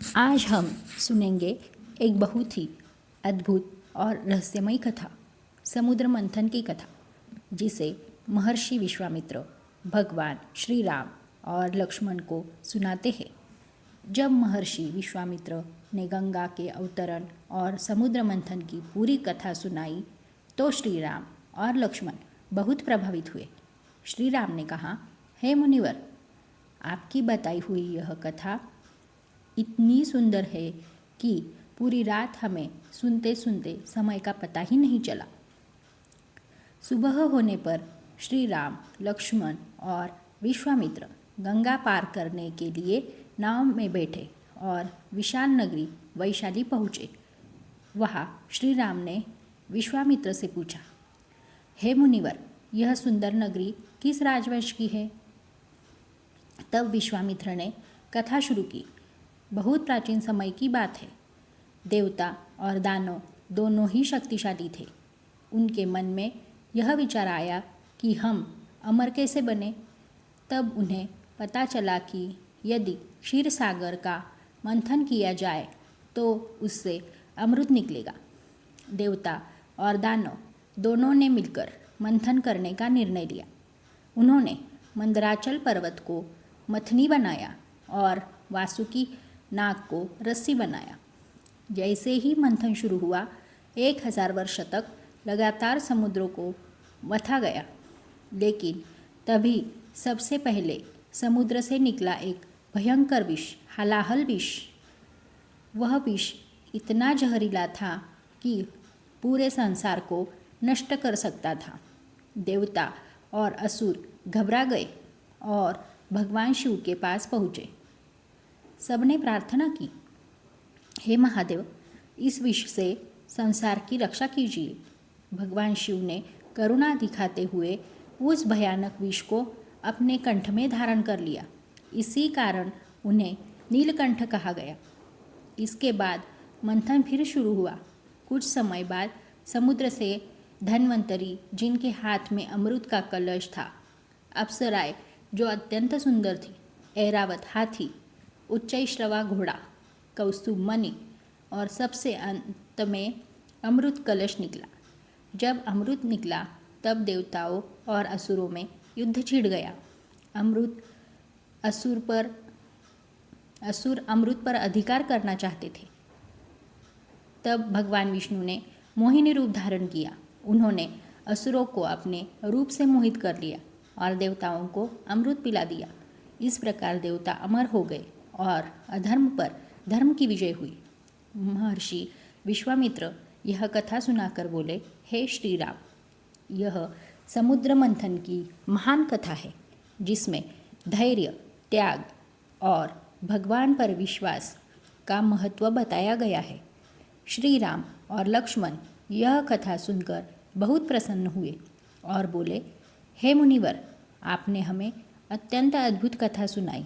आज हम सुनेंगे एक बहुत ही अद्भुत और रहस्यमयी कथा, समुद्र मंथन की कथा, जिसे महर्षि विश्वामित्र भगवान श्री राम और लक्ष्मण को सुनाते हैं। जब महर्षि विश्वामित्र ने गंगा के अवतरण और समुद्र मंथन की पूरी कथा सुनाई तो श्री राम और लक्ष्मण बहुत प्रभावित हुए। श्री राम ने कहा, हे मुनिवर, आपकी बताई हुई यह कथा इतनी सुंदर है कि पूरी रात हमें सुनते सुनते समय का पता ही नहीं चला। सुबह होने पर श्री राम, लक्ष्मण और विश्वामित्र गंगा पार करने के लिए नाव में बैठे और विशाल नगरी वैशाली पहुँचे। वहाँ श्री राम ने विश्वामित्र से पूछा, हे मुनिवर, यह सुंदर नगरी किस राजवंश की है? तब विश्वामित्र ने कथा शुरू की। बहुत प्राचीन समय की बात है। देवता और दानव दोनों ही शक्तिशाली थे। उनके मन में यह विचार आया कि हम अमर कैसे बने। तब उन्हें पता चला कि यदि क्षीर सागर का मंथन किया जाए तो उससे अमृत निकलेगा। देवता और दानव दोनों ने मिलकर मंथन करने का निर्णय लिया। उन्होंने मंदराचल पर्वत को मथनी बनाया और वासुकी नाग को रस्सी बनाया। जैसे ही मंथन शुरू हुआ, 1000 वर्ष तक लगातार समुद्रों को मथा गया। लेकिन तभी सबसे पहले समुद्र से निकला एक भयंकर विष, हलाहल विष। वह विष इतना जहरीला था कि पूरे संसार को नष्ट कर सकता था। देवता और असुर घबरा गए और भगवान शिव के पास पहुँचे। सबने प्रार्थना की, हे महादेव, इस विष से संसार की रक्षा कीजिए। भगवान शिव ने करुणा दिखाते हुए उस भयानक विष को अपने कंठ में धारण कर लिया। इसी कारण उन्हें नीलकंठ कहा गया। इसके बाद मंथन फिर शुरू हुआ। कुछ समय बाद समुद्र से धन्वंतरी, जिनके हाथ में अमृत का कलश था, अप्सराएं जो अत्यंत सुंदर थी, ऐरावत हाथी, उच्चैश्रवा घोड़ा, कौस्तुभ मणि और सबसे अंत में अमृत कलश निकला। जब अमृत निकला तब देवताओं और असुरों में युद्ध छिड़ गया। असुर अमृत पर अधिकार करना चाहते थे। तब भगवान विष्णु ने मोहिनी रूप धारण किया। उन्होंने असुरों को अपने रूप से मोहित कर लिया और देवताओं को अमृत पिला दिया। इस प्रकार देवता अमर हो गए और अधर्म पर धर्म की विजय हुई। महर्षि विश्वामित्र यह कथा सुनाकर बोले, हे श्री राम, यह समुद्र मंथन की महान कथा है, जिसमें धैर्य, त्याग और भगवान पर विश्वास का महत्व बताया गया है। श्री राम और लक्ष्मण यह कथा सुनकर बहुत प्रसन्न हुए और बोले, हे मुनिवर, आपने हमें अत्यंत अद्भुत कथा सुनाई।